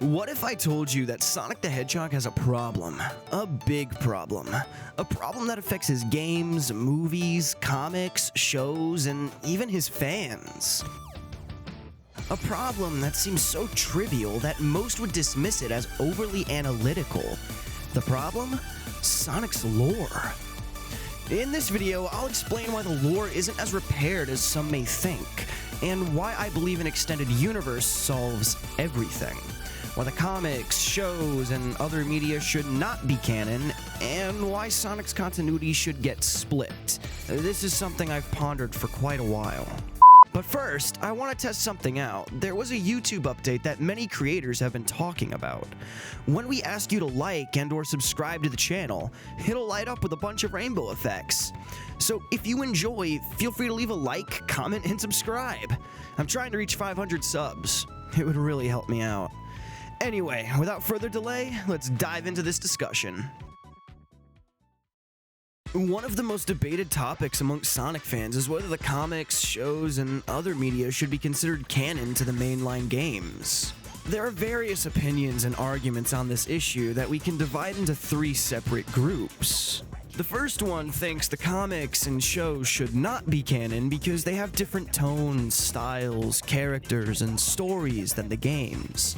What if I told you that Sonic the Hedgehog has a problem? A big problem. A problem that affects his games, movies, comics, shows, and even his fans. A problem that seems so trivial that most would dismiss it as overly analytical. The problem? Sonic's lore. In this video, I'll explain why the lore isn't as repaired as some may think, and why I believe an extended universe solves everything. Why the comics, shows, and other media should not be canon, and why Sonic's continuity should get split. This is something I've pondered for quite a while. But first, I want to test something out. There was a YouTube update that many creators have been talking about. When we ask you to like and or subscribe to the channel, it'll light up with a bunch of rainbow effects. So if you enjoy, feel free to leave a like, comment, and subscribe. I'm trying to reach 500 subs. It would really help me out. Anyway, without further delay, let's dive into this discussion. One of the most debated topics amongst Sonic fans is whether the comics, shows, and other media should be considered canon to the mainline games. There are various opinions and arguments on this issue that we can divide into three separate groups. The first one thinks the comics and shows should not be canon because they have different tones, styles, characters, and stories than the games.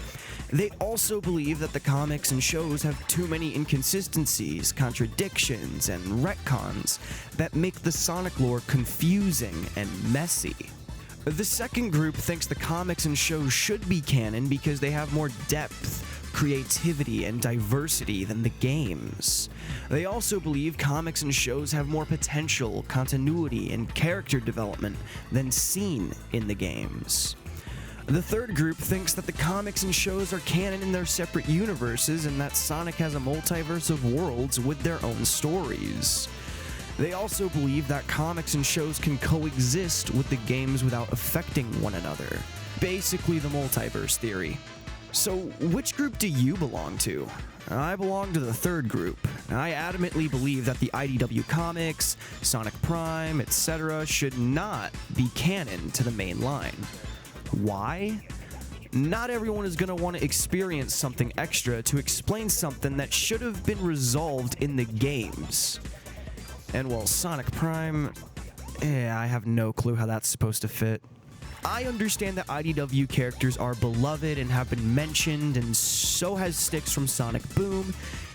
They also believe that the comics and shows have too many inconsistencies, contradictions, and retcons that make the Sonic lore confusing and messy. The second group thinks the comics and shows should be canon because they have more depth, creativity, and diversity than the games. They also believe comics and shows have more potential, continuity, and character development than seen in the games. The third group thinks that the comics and shows are canon in their separate universes and that Sonic has a multiverse of worlds with their own stories. They also believe that comics and shows can coexist with the games without affecting one another. Basically the multiverse theory. So which group do you belong to? I belong to the third group. I adamantly believe that the IDW comics, Sonic Prime, etc. should not be canon to the main line. Why? Not everyone is going to want to experience something extra to explain something that should have been resolved in the games. And while Sonic Prime, I have no clue how that's supposed to fit. I understand that IDW characters are beloved and have been mentioned, and so has Sticks from Sonic Boom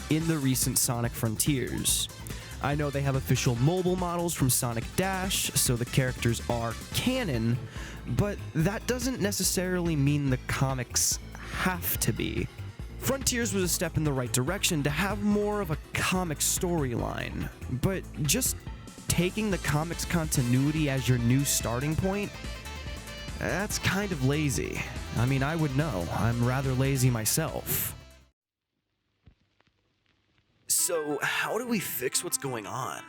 in the recent Sonic Frontiers. I know they have official mobile models from Sonic Dash, so the characters are canon, but that doesn't necessarily mean the comics have to be. Frontiers was a step in the right direction to have more of a comic storyline, but just taking the comics continuity as your new starting point, that's kind of lazy. I mean, I would know. I'm rather lazy myself. So, how do we fix what's going on?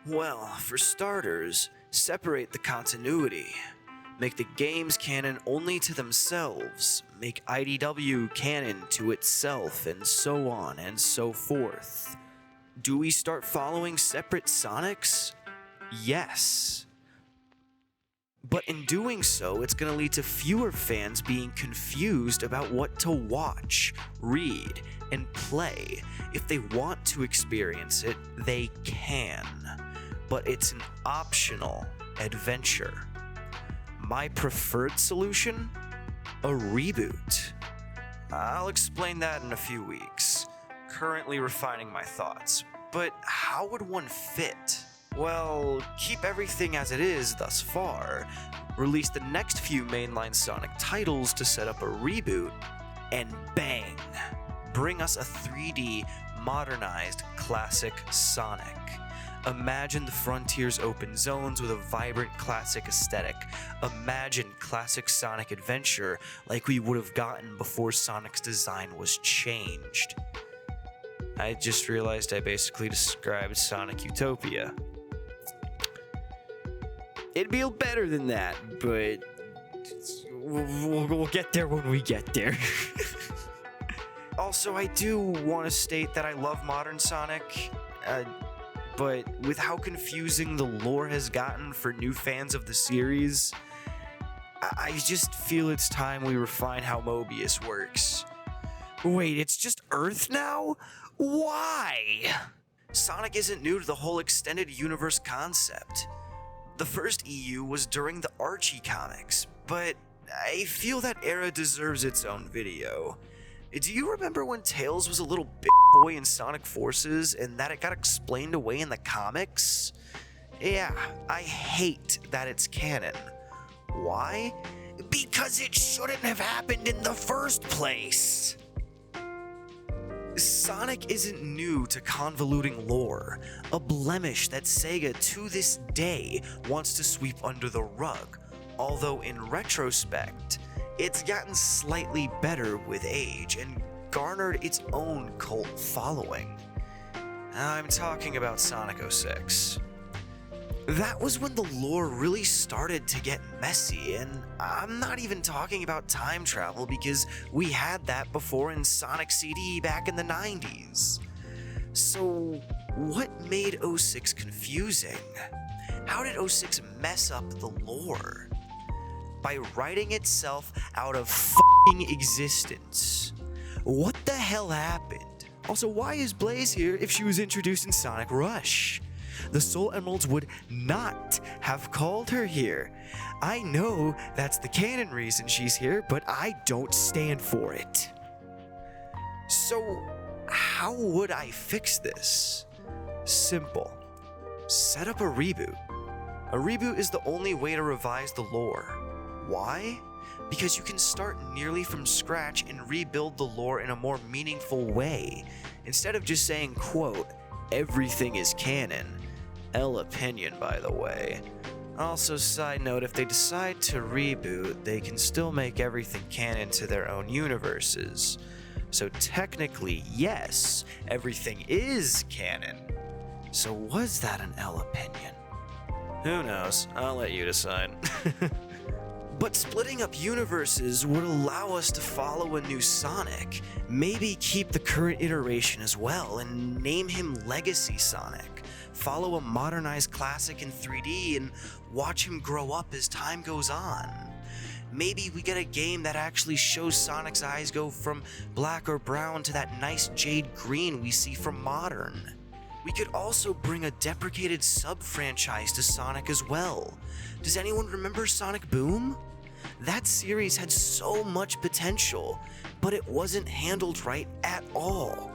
Well, for starters, separate the continuity. Make the games canon only to themselves. Make IDW canon to itself, and so on and so forth. Do we start following separate Sonics? Yes. But in doing so, it's going to lead to fewer fans being confused about what to watch, read, and play. If they want to experience it, they can. But it's an optional adventure. My preferred solution? A reboot. I'll explain that in a few weeks. Currently refining my thoughts. But how would one fit? Well, keep everything as it is thus far, release the next few mainline Sonic titles to set up a reboot, and bang! Bring us a 3D, modernized, classic Sonic. Imagine the Frontiers open zones with a vibrant classic aesthetic. Imagine classic Sonic adventure like we would have gotten before Sonic's design was changed. I just realized I basically described Sonic Utopia. It'd be better than that, but we'll get there when we get there. Also, I do want to state that I love modern Sonic, but with how confusing the lore has gotten for new fans of the series, I just feel it's time we refine how Mobius works. Wait, it's just Earth now? Why? Sonic isn't new to the whole extended universe concept. The first EU was during the Archie comics, but I feel that era deserves its own video. Do you remember when Tails was a little big boy in Sonic Forces and that it got explained away in the comics? Yeah, I hate that it's canon. Why? Because it shouldn't have happened in the first place. Sonic isn't new to convoluting lore, a blemish that Sega to this day wants to sweep under the rug, although in retrospect, it's gotten slightly better with age and garnered its own cult following. I'm talking about Sonic 06. That was when the lore really started to get messy, and I'm not even talking about time travel because we had that before in Sonic CD back in the 90s. So, what made 06 confusing? How did 06 mess up the lore? By writing itself out of f***ing existence. What the hell happened? Also, why is Blaze here if she was introduced in Sonic Rush? The Soul Emeralds would not have called her here. I know that's the canon reason she's here, but I don't stand for it. So, how would I fix this? Simple. Set up a reboot. A reboot is the only way to revise the lore. Why? Because you can start nearly from scratch and rebuild the lore in a more meaningful way, instead of just saying, quote, everything is canon. L opinion, by the way. Also, side note, if they decide to reboot, they can still make everything canon to their own universes. So technically, yes, everything is canon. So was that an L opinion? Who knows? I'll let you decide. But splitting up universes would allow us to follow a new Sonic, maybe keep the current iteration as well, and name him Legacy Sonic. Follow a modernized classic in 3D and watch him grow up as time goes on. Maybe we get a game that actually shows Sonic's eyes go from black or brown to that nice jade green we see from Modern. We could also bring a deprecated sub-franchise to Sonic as well. Does anyone remember Sonic Boom? That series had so much potential, but it wasn't handled right at all.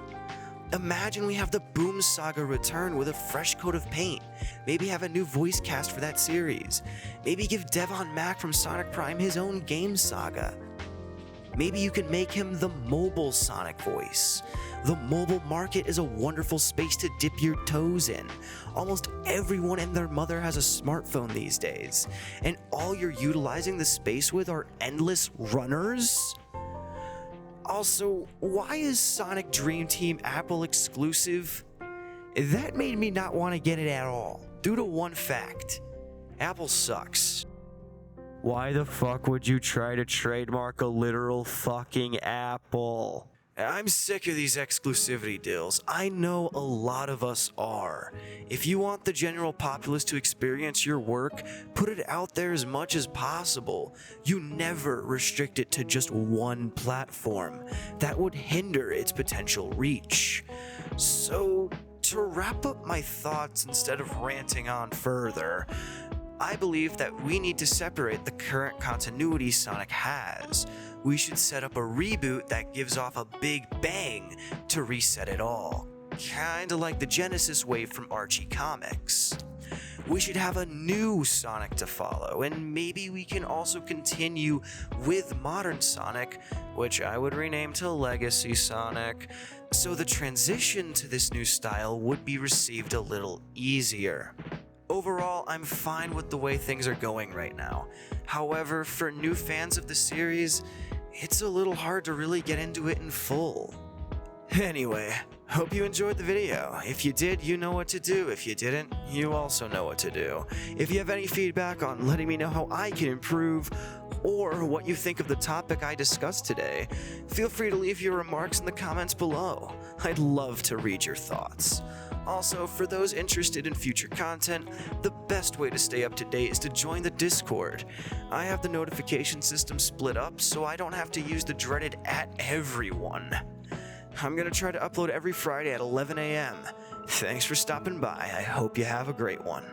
Imagine we have the Boom Saga return with a fresh coat of paint. Maybe have a new voice cast for that series. Maybe give Devon Mack from Sonic Prime his own game saga. Maybe you can make him the mobile Sonic voice. The mobile market is a wonderful space to dip your toes in. Almost everyone and their mother has a smartphone these days, and all you're utilizing the space with are endless runners? Also, why is Sonic Dream Team Apple exclusive? That made me not want to get it at all, due to one fact. Apple sucks. Why the fuck would you try to trademark a literal fucking apple? I'm sick of these exclusivity deals. I know a lot of us are. If you want the general populace to experience your work, put it out there as much as possible. You never restrict it to just one platform. That would hinder its potential reach. So, to wrap up my thoughts instead of ranting on further, I believe that we need to separate the current continuity Sonic has. We should set up a reboot that gives off a big bang to reset it all. Kinda like the Genesis wave from Archie Comics. We should have a new Sonic to follow, and maybe we can also continue with modern Sonic, which I would rename to Legacy Sonic, so the transition to this new style would be received a little easier. Overall, I'm fine with the way things are going right now. However, for new fans of the series, it's a little hard to really get into it in full. Anyway, hope you enjoyed the video. If you did, you know what to do. If you didn't, you also know what to do. If you have any feedback on letting me know how I can improve, or what you think of the topic I discussed today, feel free to leave your remarks in the comments below. I'd love to read your thoughts. Also, for those interested in future content, the best way to stay up to date is to join the Discord. I have the notification system split up so I don't have to use the dreaded @everyone. I'm gonna try to upload every Friday at 11 a.m. Thanks for stopping by. I hope you have a great one.